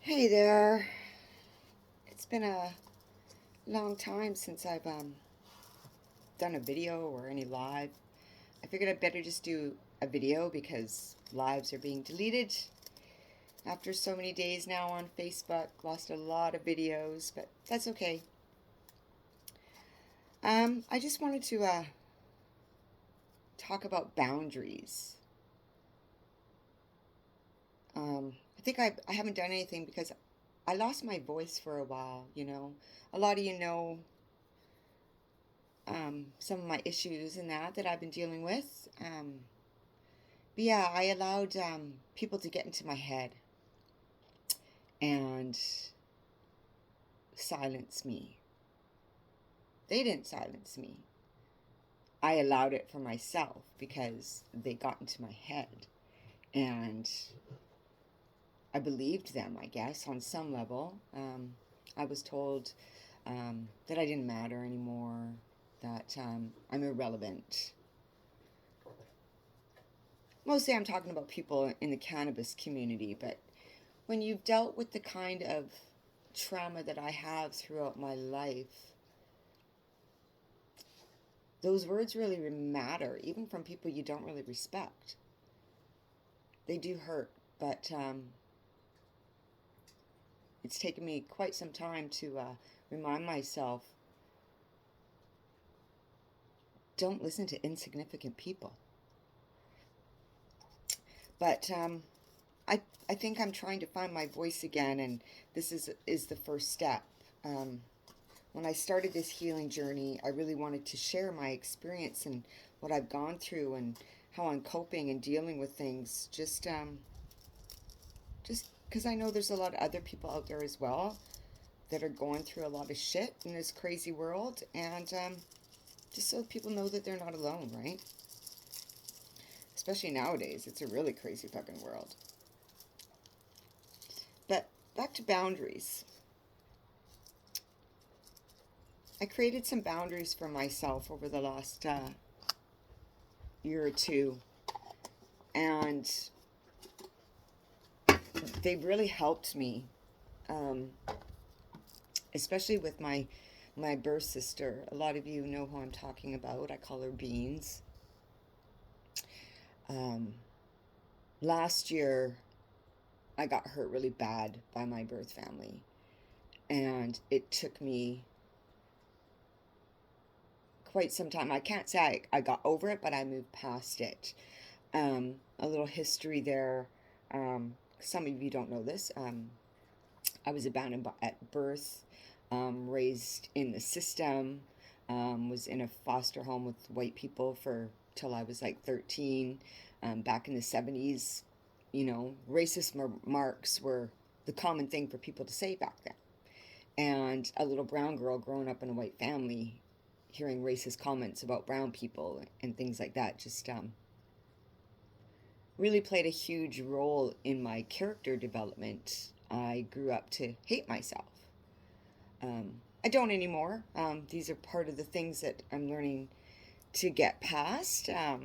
Hey there. It's been a long time since I've done a video or any live. I figured I'd better just do a video because lives are being deleted after so many days now on Facebook. Lost a lot of videos, but that's okay. I just wanted to talk about boundaries. I think I haven't done anything because I lost my voice for a while, you know. A lot of you know some of my issues and that I've been dealing with. But yeah, I allowed people to get into my head and silence me. They didn't silence me. I allowed it for myself because they got into my head. And I believed them, I guess, on some level. I was told that I didn't matter anymore, that I'm irrelevant. Mostly I'm talking about people in the cannabis community, but when you've dealt with the kind of trauma that I have throughout my life, those words really matter, even from people you don't really respect. They do hurt, but it's taken me quite some time to remind myself, don't listen to insignificant people. But I think I'm trying to find my voice again, and this is the first step. Um, when I started this healing journey, I really wanted to share my experience and what I've gone through and how I'm coping and dealing with things. Just because I know there's a lot of other people out there as well that are going through a lot of shit in this crazy world, and just so people know that they're not alone, right? Especially nowadays, it's a really crazy fucking world. But back to boundaries. I created some boundaries for myself over the last year or two, and they've really helped me, um, especially with my birth sister. A lot of you know who I'm talking about. I call her Beans. Um, Last year, I got hurt really bad by my birth family, and it took me quite some time. I can't say I got over it, but I moved past it. A little history there. Some of you don't know this. I was abandoned at birth, raised in the system, was in a foster home with white people for till I was like 13. Back in the 70s, you know, racist remarks were the common thing for people to say back then. And a little brown girl growing up in a white family, hearing racist comments about brown people and things like that, just really played a huge role in my character development. I grew up to hate myself. I don't anymore. These are part of the things that I'm learning to get past. I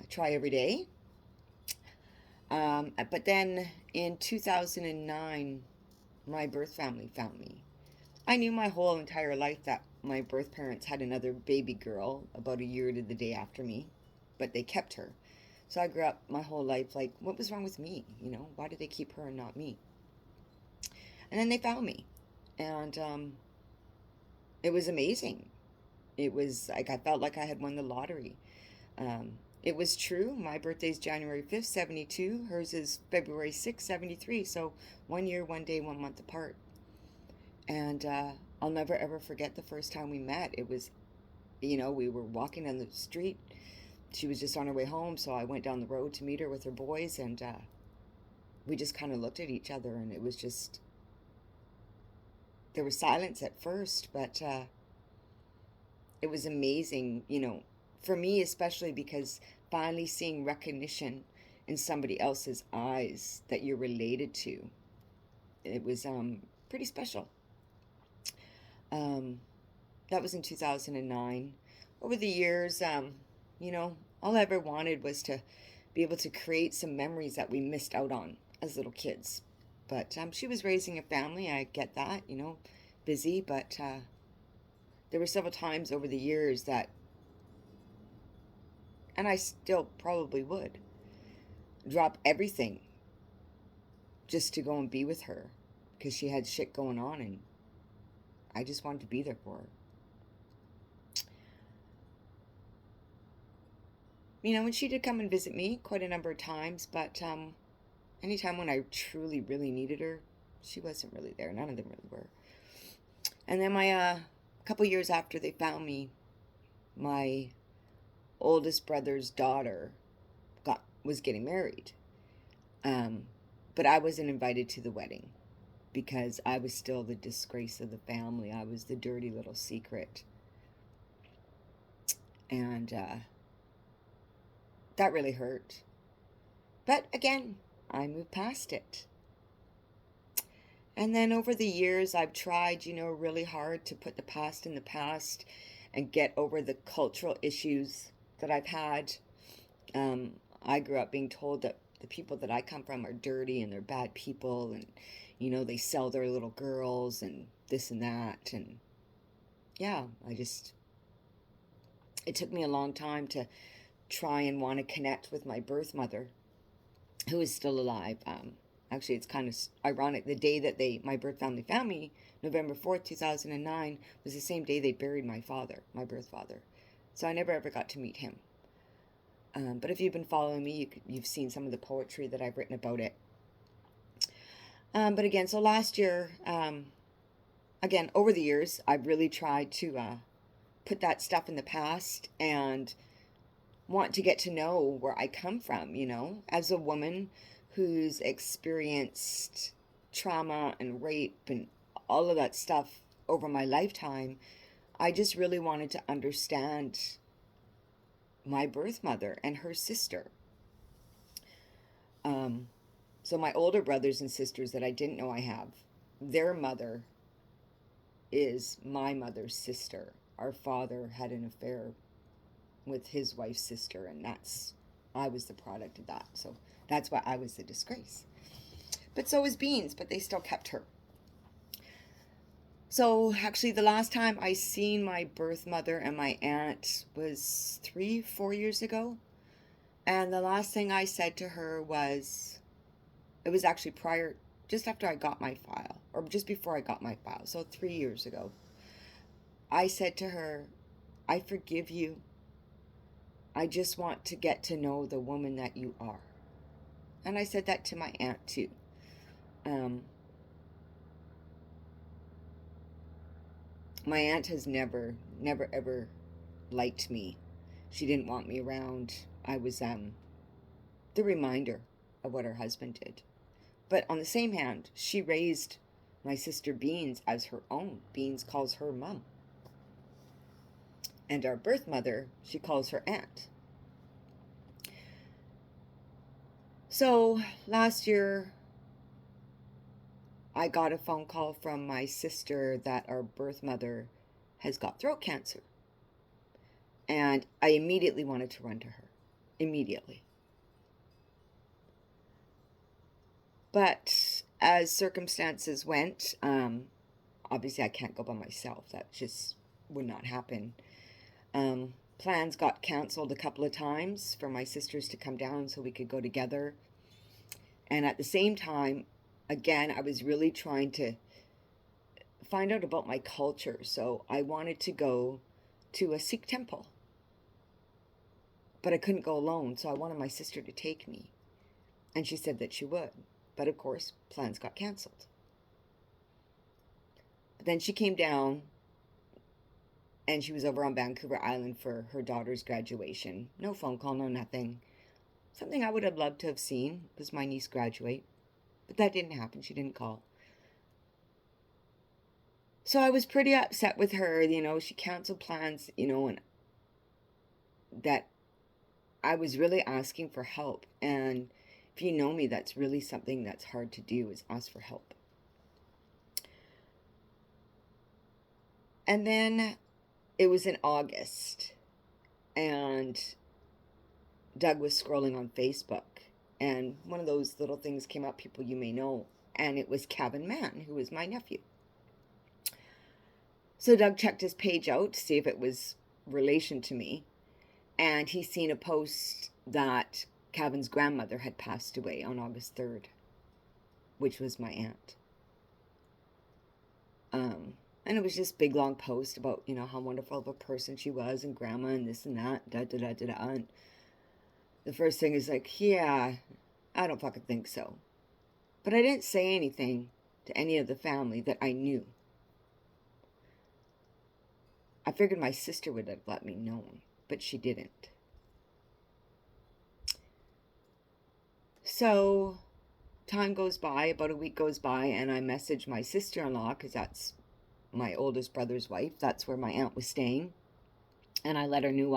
try every day. But then in 2009, my birth family found me. I knew my whole entire life that my birth parents had another baby girl about a year to the day after me, but they kept her. So I grew up my whole life like, what was wrong with me? You know, why did they keep her and not me? And then they found me. And it was amazing. It was like I felt like I had won the lottery. It was true. My birthday's January 5th, 72. Hers is February 6th, 73. So 1 year, 1 day, 1 month apart. And I'll never ever forget the first time we met. It was, you know, we were walking down the street. She was just on her way home. So I went down the road to meet her with her boys. And we just kind of looked at each other. And it was just, there was silence at first. But it was amazing, you know, for me especially because finally seeing recognition in somebody else's eyes that you're related to, it was pretty special. Um, that was in 2009. Over the years, you know, all I ever wanted was to be able to create some memories that we missed out on as little kids. But she was raising a family. I get that, busy. But there were several times over the years that, and I still probably would, drop everything just to go and be with her because she had shit going on and I just wanted to be there for her. And she did come and visit me quite a number of times, but anytime when I truly, really needed her, she wasn't really there. None of them really were. And then a couple years after they found me, my oldest brother's daughter was getting married. But I wasn't invited to the wedding because I was still the disgrace of the family. I was the dirty little secret. And that really hurt. But again, I moved past it. And then over the years, I've tried, really hard to put the past in the past and get over the cultural issues that I've had. I grew up being told that the people that I come from are dirty and they're bad people and, they sell their little girls and this and that. And yeah, it took me a long time to try and want to connect with my birth mother, who is still alive. Actually, it's kind of ironic. The day that my birth family found me, November 4th, 2009, was the same day they buried my father, my birth father. So I never ever got to meet him. But if you've been following me, you've seen some of the poetry that I've written about it. But again, so last year, again, over the years, I've really tried to put that stuff in the past and want to get to know where I come from, as a woman who's experienced trauma and rape and all of that stuff over my lifetime. I just really wanted to understand my birth mother and her sister. So my older brothers and sisters that I didn't know I have, their mother is my mother's sister. Our father had an affair with his wife's sister, and I was the product of that. So that's why I was the disgrace. But so was Beans, but they still kept her. So actually the last time I seen my birth mother and my aunt was 3-4 years ago. And the last thing I said to her was, it was actually just after I got my file, or just before I got my file, so 3 years ago. I said to her, I forgive you. I just want to get to know the woman that you are. And I said that to my aunt too. My aunt has never ever liked me. She didn't want me around. I was the reminder of what her husband did. But on the same hand, she raised my sister Beans as her own. Beans calls her mom. And our birth mother, she calls her aunt. So last year, I got a phone call from my sister that our birth mother has got throat cancer. And I immediately wanted to run to her. Immediately. But as circumstances went, obviously I can't go by myself. That just would not happen. Plans got canceled a couple of times for my sisters to come down so we could go together. And at the same time, again, I was really trying to find out about my culture. So I wanted to go to a Sikh temple. But I couldn't go alone, so I wanted my sister to take me. And she said that she would. But of course, plans got canceled. But then she came down, and she was over on Vancouver Island for her daughter's graduation. No phone call, no nothing. Something I would have loved to have seen was my niece graduate. But that didn't happen. She didn't call. So I was pretty upset with her. She canceled plans, and that I was really asking for help. And if you know me, that's really something that's hard to do, is ask for help. And then it was in August, and Doug was scrolling on Facebook, and one of those little things came up, people you may know, and it was Kevin Mann, who was my nephew. So Doug checked his page out to see if it was relation to me, and he seen a post that Kevin's grandmother had passed away on August 3rd, which was my aunt. And it was just big long post about, how wonderful of a person she was and grandma and this and that, da da da da da. And the first thing is like, yeah, I don't fucking think so. But I didn't say anything to any of the family that I knew. I figured my sister would have let me know, but she didn't. So time goes by, about a week goes by, and I message my sister-in-law, because that's my oldest brother's wife. That's where my aunt was staying. And I let her know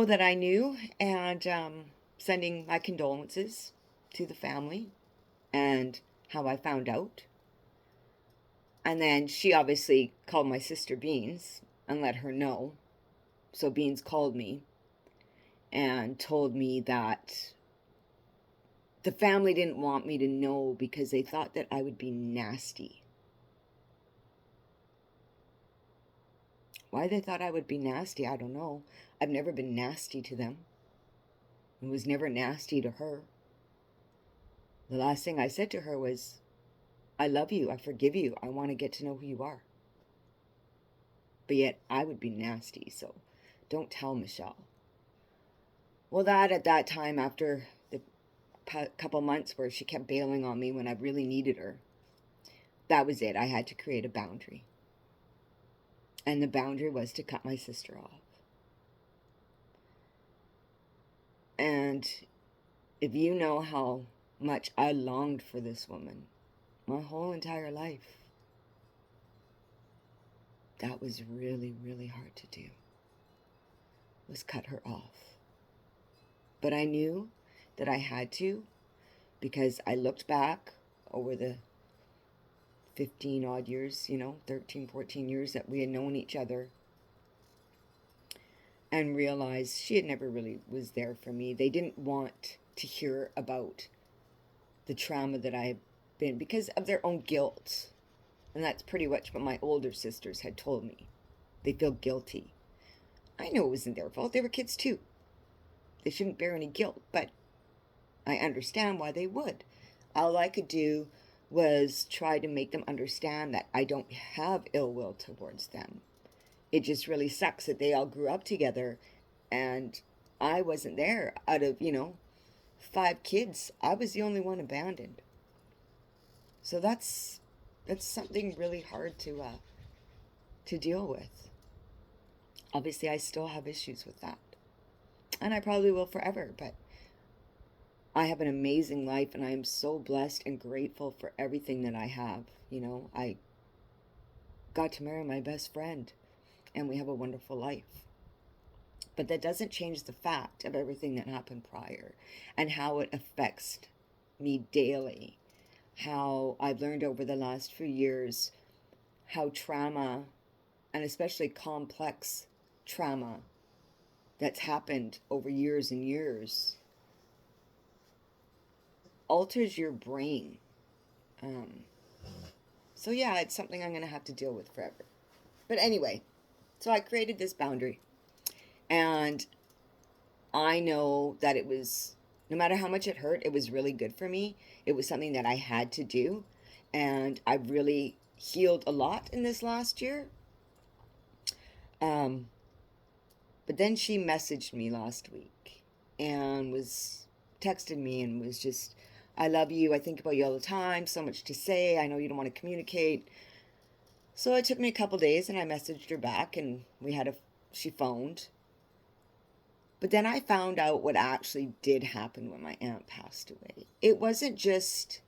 that I knew, and sending my condolences to the family and how I found out. And then she obviously called my sister Beans and let her know. So Beans called me and told me that the family didn't want me to know because they thought that I would be nasty. Why they thought I would be nasty, I don't know. I've never been nasty to them. I was never nasty to her. The last thing I said to her was, I love you, I forgive you, I want to get to know who you are. But yet I would be nasty, so don't tell Michelle. Well, at that time, after the couple months where she kept bailing on me when I really needed her, that was it. I had to create a boundary. And the boundary was to cut my sister off. And if you know how much I longed for this woman my whole entire life, that was really, really hard to do, was cut her off. But I knew that I had to, because I looked back over the 15 odd years, 13, 14 years that we had known each other, and realized she had never really was there for me. They didn't want to hear about the trauma that I had been, because of their own guilt. And that's pretty much what my older sisters had told me. They feel guilty. I know it wasn't their fault. They were kids too. They shouldn't bear any guilt, but I understand why they would. All I could do was try to make them understand that I don't have ill will towards them. It just really sucks that they all grew up together and I wasn't there. Out of, 5 kids, I was the only one abandoned. So that's something really hard to deal with. Obviously, I still have issues with that. And I probably will forever, but I have an amazing life, and I am so blessed and grateful for everything that I have. I got to marry my best friend, and we have a wonderful life. But that doesn't change the fact of everything that happened prior and how it affects me daily. How I've learned over the last few years how trauma, and especially complex trauma that's happened over years and years, alters your brain. So yeah, it's something I'm going to have to deal with forever. But anyway, so I created this boundary. And I know that it was, no matter how much it hurt, it was really good for me. It was something that I had to do. And I've really healed a lot in this last year. But then she messaged me last week and was texting me and was just, I love you. I think about you all the time. So much to say. I know you don't want to communicate. So it took me a couple days and I messaged her back and she phoned. But then I found out what actually did happen when my aunt passed away. It wasn't just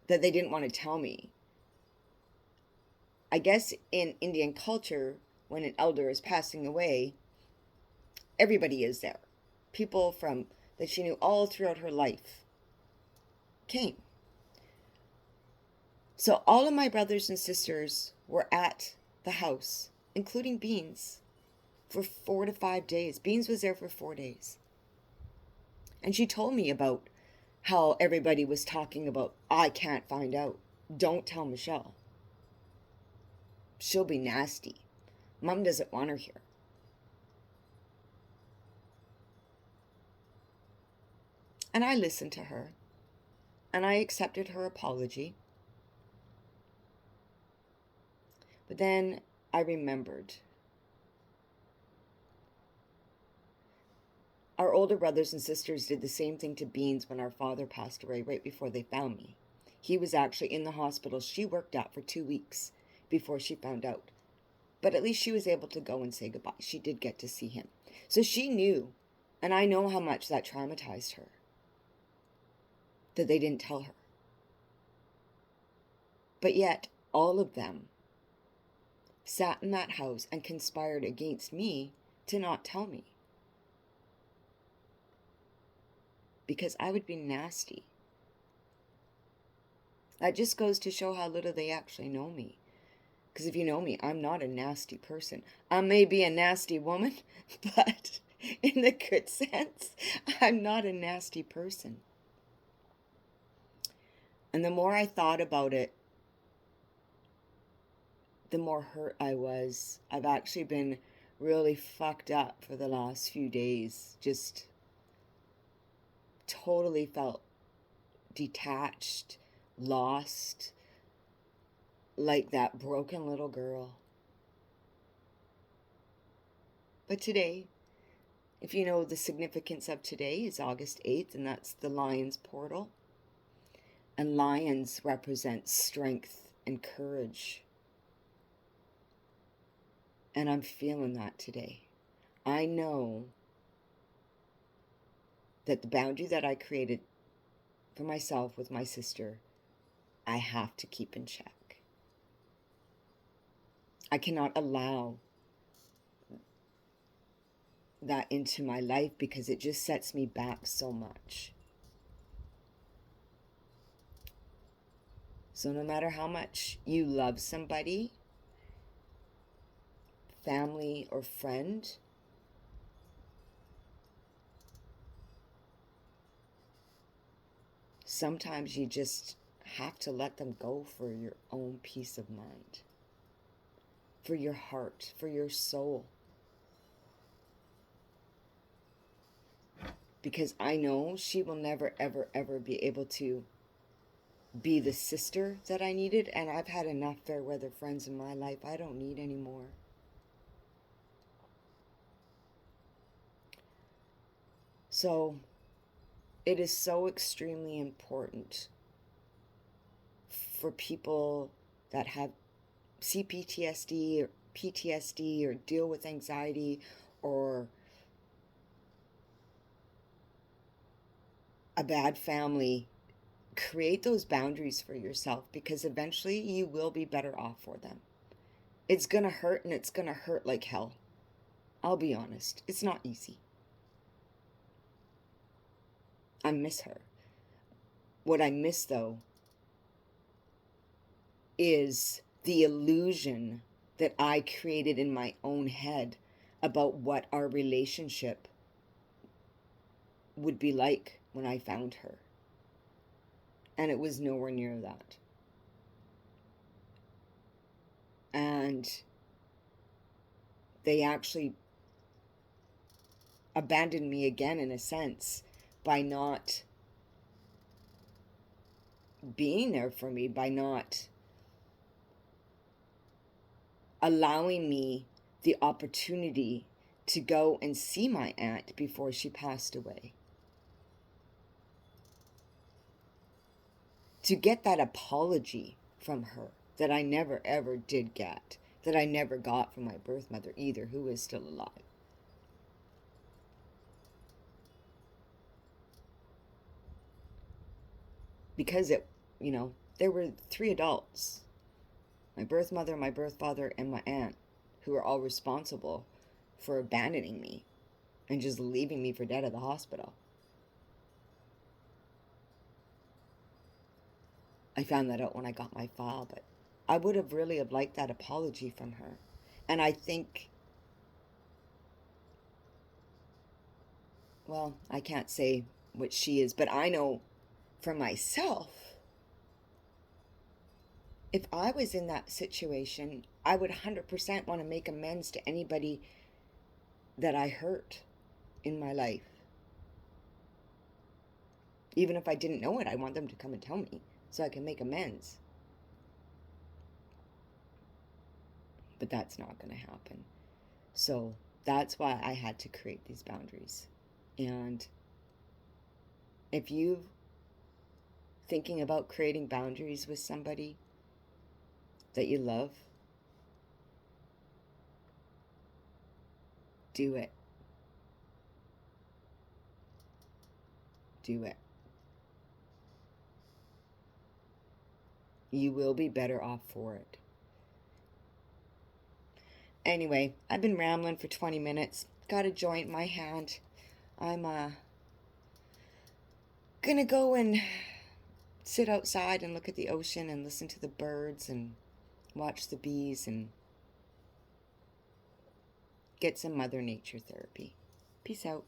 that they didn't want to tell me. I guess in Indian culture, when an elder is passing away, everybody is there. People that she knew all throughout her life came. So all of my brothers and sisters were at the house, including Beans, for 4 to 5 days. Beans was there for 4 days. And she told me about how everybody was talking about, I can't find out. Don't tell Michelle. She'll be nasty. Mom doesn't want her here. And I listened to her. And I accepted her apology. But then I remembered. Our older brothers and sisters did the same thing to Beans when our father passed away right before they found me. He was actually in the hospital she worked at for 2 weeks before she found out. But at least she was able to go and say goodbye. She did get to see him. So she knew, and I know how much that traumatized her, that they didn't tell her. But yet, all of them sat in that house and conspired against me to not tell me. Because I would be nasty. That just goes to show how little they actually know me. Because if you know me, I'm not a nasty person. I may be a nasty woman, but in the good sense, I'm not a nasty person. And the more I thought about it, the more hurt I was. I've actually been really fucked up for the last few days. Just totally felt detached, lost, like that broken little girl. But today, if you know the significance of today, is August 8th, and that's the Lion's Portal. And lions represent strength and courage. And I'm feeling that today. I know that the boundary that I created for myself with my sister, I have to keep in check. I cannot allow that into my life because it just sets me back so much. So no matter how much you love somebody, family or friend, sometimes you just have to let them go for your own peace of mind, for your heart, for your soul. Because I know she will never, ever, ever be able to be the sister that I needed. And I've had enough fair weather friends in my life. I don't need any more. So it is so extremely important for people that have CPTSD or PTSD or deal with anxiety or a bad family, create those boundaries for yourself, because eventually you will be better off for them. It's gonna hurt, and it's gonna hurt like hell. I'll be honest, it's not easy. I miss her. What I miss, though, is the illusion that I created in my own head about what our relationship would be like when I found her. And it was nowhere near that. And they actually abandoned me again, in a sense, by not being there for me, by not allowing me the opportunity to go and see my aunt before she passed away. To get that apology from her that I never ever did get, that I never got from my birth mother either, who is still alive. Because there were 3 adults, my birth mother, my birth father, and my aunt, who were all responsible for abandoning me and just leaving me for dead at the hospital. I found that out when I got my file, but I would have really have liked that apology from her. And I think, well, I can't say what she is, but I know for myself, if I was in that situation, I would 100% want to make amends to anybody that I hurt in my life. Even if I didn't know it, I want them to come and tell me so I can make amends. But that's not going to happen. So that's why I had to create these boundaries. And if you're thinking about creating boundaries with somebody that you love, do it. Do it. You will be better off for it. Anyway, I've been rambling for 20 minutes. Got a joint in my hand. I'm gonna go and sit outside and look at the ocean and listen to the birds and watch the bees and get some Mother Nature therapy. Peace out.